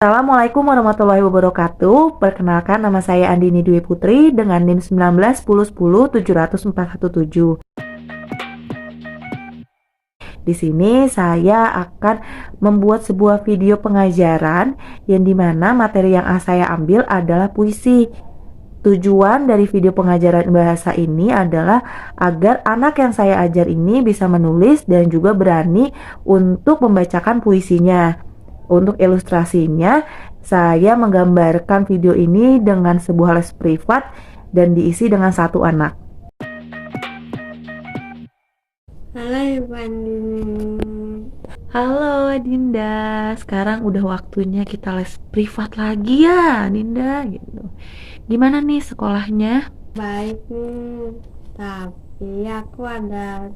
Assalamualaikum warahmatullahi wabarakatuh. Perkenalkan, nama saya Andini Dwi Putri dengan NIM 19 10 10 700 417. Di sini saya akan membuat sebuah video pengajaran yang dimana materi yang saya ambil adalah puisi. Tujuan dari video pengajaran bahasa ini adalah agar anak yang saya ajar ini bisa menulis dan juga berani untuk membacakan puisinya. Untuk ilustrasinya, saya menggambarkan video ini dengan sebuah les privat dan diisi dengan satu anak. Halo Ibu Andini. Halo Dinda, sekarang udah waktunya kita les privat lagi ya Dinda gitu. Gimana nih sekolahnya? Baik nih, tapi aku ada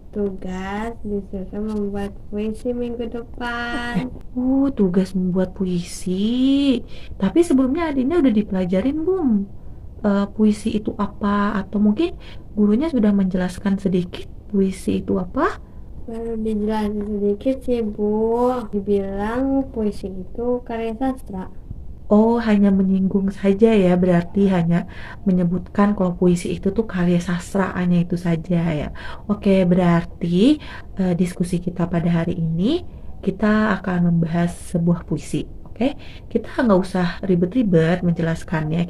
tugas disuruh membuat puisi minggu depan. Tugas membuat puisi. Tapi sebelumnya Dinda udah dipelajarin belum? Puisi itu apa? Atau mungkin gurunya sudah menjelaskan sedikit puisi itu apa? Baru dijelasin sedikit sih Bu, dibilang puisi itu karya sastra. Oh, hanya menyinggung saja ya, berarti hanya menyebutkan kalau puisi itu tuh karya sastra, hanya itu saja ya. Oke, berarti diskusi kita pada hari ini kita akan membahas sebuah puisi. Oke, kita nggak usah ribet-ribet menjelaskannya.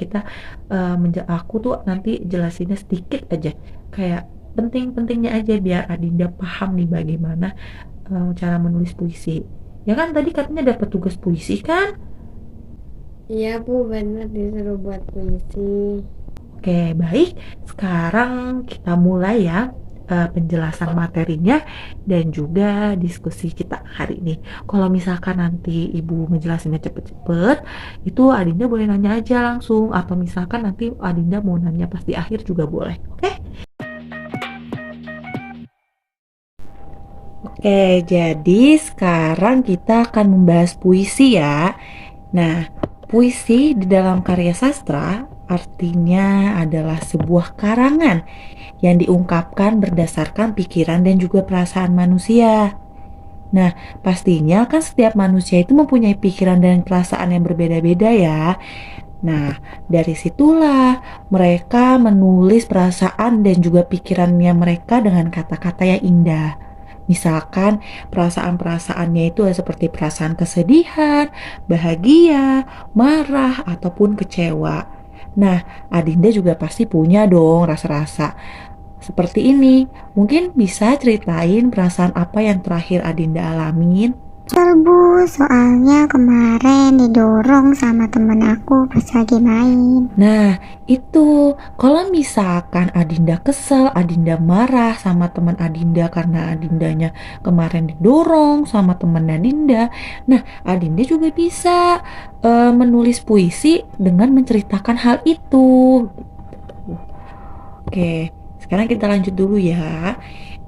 Aku tuh nanti jelasinnya sedikit aja, kayak penting-pentingnya aja biar Adinda paham nih bagaimana cara menulis puisi. Ya kan tadi katanya dapat tugas puisi kan? Iya Bu, benar disuruh buat puisi. Oke, baik. Sekarang kita mulai ya penjelasan materinya dan juga diskusi kita hari ini. Kalau misalkan nanti Ibu ngejelasinnya cepet-cepet, itu Adinda boleh nanya aja langsung. Atau misalkan nanti Adinda mau nanya pas di akhir juga boleh. Oke? Oke, jadi sekarang kita akan membahas puisi ya. Nah, puisi di dalam karya sastra artinya adalah sebuah karangan yang diungkapkan berdasarkan pikiran dan juga perasaan manusia. Nah, pastinya kan setiap manusia itu mempunyai pikiran dan perasaan yang berbeda-beda ya. Nah, dari situlah mereka menulis perasaan dan juga pikirannya mereka dengan kata-kata yang indah. Misalkan perasaan-perasaannya itu seperti perasaan kesedihan, bahagia, marah, ataupun kecewa. Nah, Adinda juga pasti punya dong rasa-rasa seperti ini. Mungkin bisa ceritain perasaan apa yang terakhir Adinda alamin? Betul Bu, soalnya kemarin didorong sama temen aku pas lagi main. Nah, itu kalau misalkan Adinda kesel, Adinda marah sama teman Adinda karena Adindanya kemarin didorong sama teman Adinda. Nah, Adinda juga bisa menulis puisi dengan menceritakan hal itu. Oke, sekarang kita lanjut dulu ya.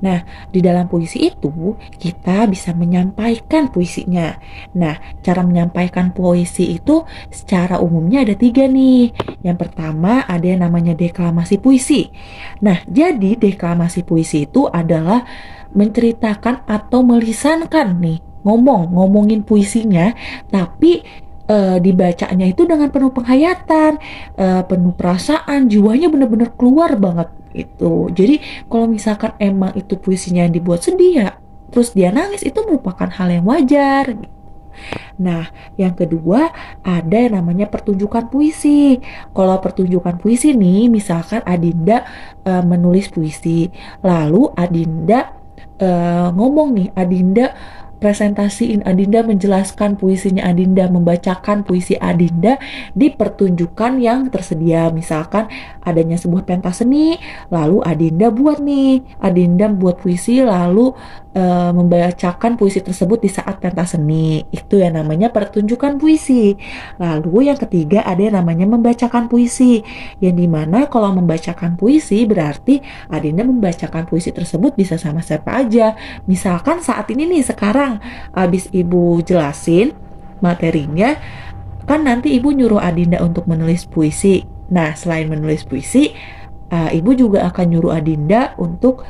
Nah, di dalam puisi itu kita bisa menyampaikan puisinya. Nah, cara menyampaikan puisi itu secara umumnya ada tiga nih. Yang pertama ada yang namanya deklamasi puisi. Nah, jadi deklamasi puisi itu adalah menceritakan atau melisankan nih, ngomongin puisinya, tapi dibacanya itu dengan penuh penghayatan, penuh perasaan, jiwanya benar-benar keluar banget itu. Jadi kalau misalkan emang itu puisinya yang dibuat sedih ya, terus dia nangis itu merupakan hal yang wajar. Nah, yang kedua ada yang namanya pertunjukan puisi. Kalau pertunjukan puisi nih, misalkan Adinda menulis puisi, lalu Adinda ngomong nih, Adinda presentasiin, Adinda menjelaskan puisinya Adinda, membacakan puisi Adinda di pertunjukan yang tersedia. Misalkan adanya sebuah pentas seni, lalu Adinda buat puisi, lalu membacakan puisi tersebut di saat pentas seni. Itu yang namanya pertunjukan puisi. Lalu yang ketiga ada yang namanya membacakan puisi, yang dimana kalau membacakan puisi berarti Adinda membacakan puisi tersebut bisa sama siapa aja. Misalkan saat ini nih sekarang abis Ibu jelasin materinya, kan nanti Ibu nyuruh Adinda untuk menulis puisi. Nah, selain menulis puisi, Ibu juga akan nyuruh Adinda untuk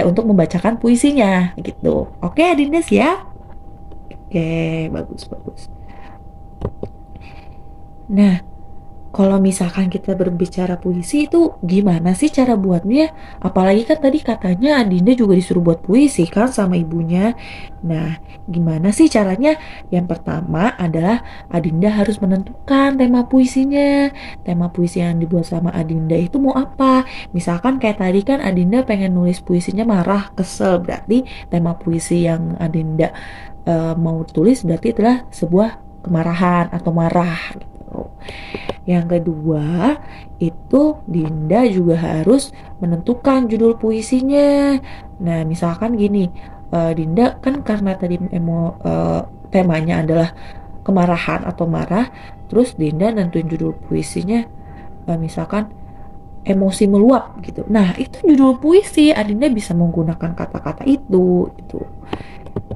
untuk membacakan puisinya gitu. Oke, Adinda siap? Oke, bagus bagus. Nah, kalau misalkan kita berbicara puisi itu gimana sih cara buatnya? Apalagi kan tadi katanya Adinda juga disuruh buat puisi kan sama ibunya. Nah, gimana sih caranya? Yang pertama adalah Adinda harus menentukan tema puisinya. Tema puisi yang dibuat sama Adinda itu mau apa? Misalkan kayak tadi kan Adinda pengen nulis puisinya marah, kesel. Berarti tema puisi yang Adinda mau tulis berarti adalah sebuah kemarahan atau marah gitu. Yang kedua, itu Dinda juga harus menentukan judul puisinya. Nah, misalkan gini, Dinda kan karena tadi temanya adalah kemarahan atau marah, terus Dinda nentuin judul puisinya, misalkan emosi meluap gitu. Nah, itu judul puisi, Adinda bisa menggunakan kata-kata itu gitu.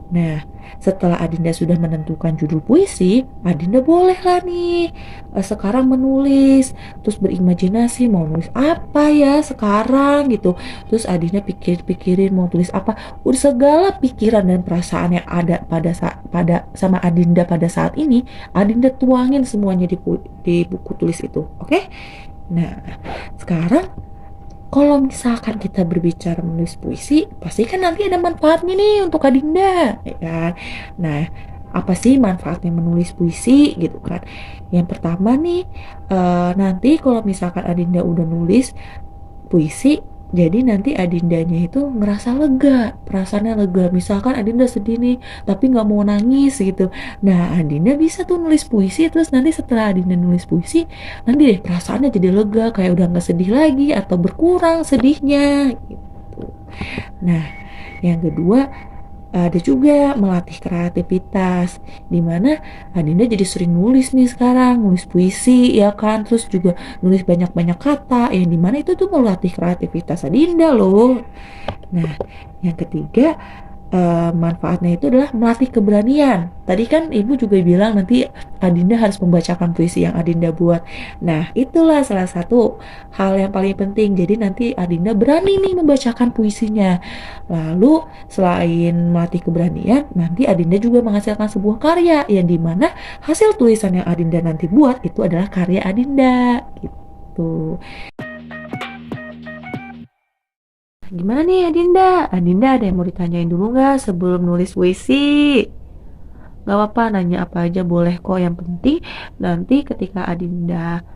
Nah, setelah Adinda sudah menentukan judul puisi, Adinda bolehlah nih sekarang menulis, terus berimajinasi mau nulis apa ya sekarang gitu. Terus Adinda pikir-pikirin mau tulis apa. Udah segala pikiran dan perasaan yang ada pada sama Adinda pada saat ini, Adinda tuangin semuanya di buku tulis itu. Oke? Nah, sekarang kalau misalkan kita berbicara menulis puisi, pasti kan nanti ada manfaatnya nih untuk Adinda, ya kan? Nah, apa sih manfaatnya menulis puisi gitu kan? Yang pertama nih, nanti kalau misalkan Adinda udah nulis puisi, jadi nanti Adindanya itu ngerasa lega, perasaannya lega. Misalkan Adinda sedih nih, tapi nggak mau nangis gitu. Nah, Adinda bisa tuh nulis puisi, terus nanti setelah Adinda nulis puisi, nanti deh perasaannya jadi lega, kayak udah nggak sedih lagi atau berkurang sedihnya gitu. Nah, yang kedua ada juga melatih kreativitas, dimana Adinda jadi sering nulis nih sekarang, nulis puisi ya kan, terus juga nulis banyak-banyak kata, yang dimana itu tuh melatih kreativitas Adinda loh. Nah, yang ketiga, manfaatnya itu adalah melatih keberanian. Tadi kan ibu juga bilang nanti Adinda harus membacakan puisi yang Adinda buat. Nah, itulah salah satu hal yang paling penting. Jadi nanti Adinda berani nih membacakan puisinya. Lalu selain melatih keberanian, nanti Adinda juga menghasilkan sebuah karya yang dimana hasil tulisan yang Adinda nanti buat itu adalah karya Adinda. Gitu. Gimana nih Adinda? Adinda ada yang mau ditanyain dulu nggak sebelum nulis puisi? Gak apa-apa, nanya apa aja boleh kok. Yang penting nanti ketika Adinda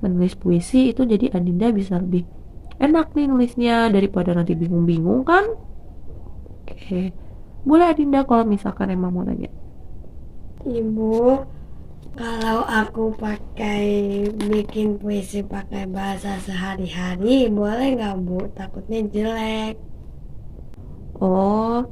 menulis puisi itu jadi Adinda bisa lebih enak nih nulisnya daripada nanti bingung-bingung kan? Oke, boleh Adinda kalau misalkan emang mau nanya. Ibu, kalau aku bikin puisi pakai bahasa sehari-hari, boleh nggak Bu? Takutnya jelek. Oh,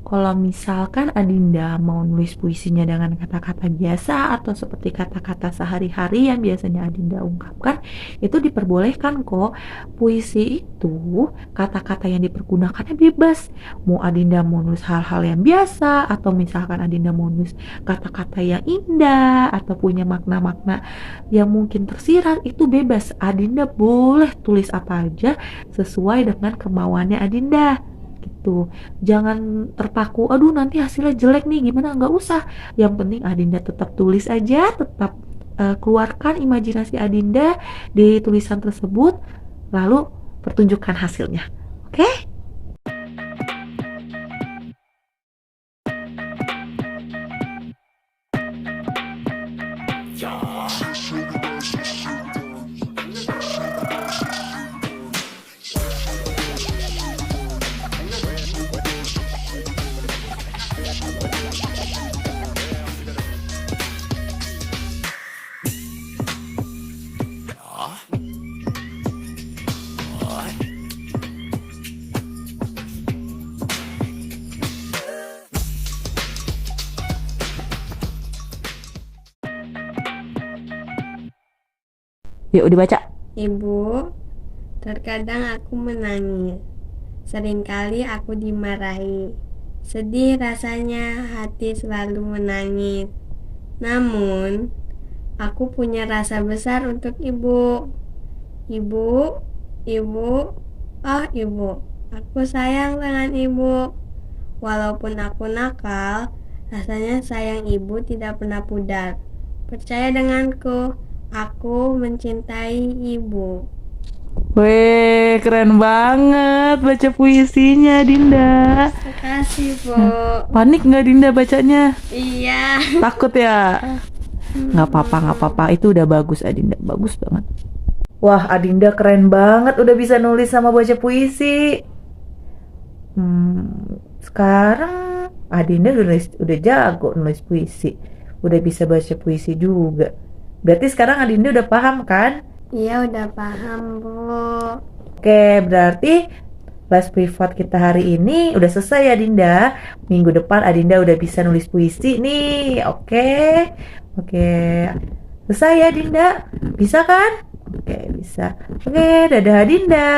kalau misalkan Adinda mau nulis puisinya dengan kata-kata biasa atau seperti kata-kata sehari-hari yang biasanya Adinda ungkapkan, itu diperbolehkan kok. Puisi itu kata-kata yang dipergunakannya bebas. Mau Adinda mau nulis hal-hal yang biasa, atau misalkan Adinda mau nulis kata-kata yang indah atau punya makna-makna yang mungkin tersirat, itu bebas. Adinda boleh tulis apa aja sesuai dengan kemauannya Adinda gitu. Jangan terpaku, aduh nanti hasilnya jelek nih gimana, nggak usah. Yang penting Adinda tetap tulis aja, tetap keluarkan imajinasi Adinda di tulisan tersebut, lalu pertunjukkan hasilnya. Oke? Yuk dibaca. Ibu, terkadang aku menangis. Seringkali aku dimarahi. Sedih rasanya hati selalu menangis. Namun, aku punya rasa besar untuk ibu. Ibu, ibu, oh ibu, aku sayang dengan ibu. Walaupun aku nakal, rasanya sayang ibu tidak pernah pudar. Percaya denganku, Aku mencintai ibu. Weh, keren banget baca puisinya, Dinda. Makasih, Bu. Panik nggak Dinda bacanya? Iya. Takut ya? Nggak apa-apa, nggak apa-apa. Itu udah bagus, Adinda. Bagus banget. Wah, Adinda keren banget udah bisa nulis sama baca puisi. Sekarang Adinda udah jago nulis puisi. Udah bisa baca puisi juga. Berarti sekarang Adinda udah paham kan? Iya, udah paham, Bu. Oke, berarti kelas privat kita hari ini udah selesai ya Dinda. Minggu depan Adinda udah bisa nulis puisi nih. Oke. Oke. Selesai ya Dinda? Bisa kan? Oke, bisa. Oke, dadah Dinda.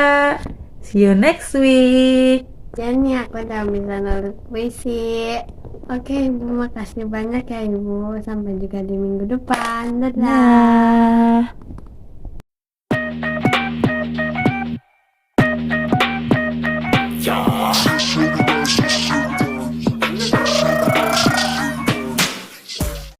See you next week. Jadi aku udah bisa nulis puisi. Oke, Ibu, makasih banyak ya, Ibu. Sampai juga di minggu depan. Dadah. Nah.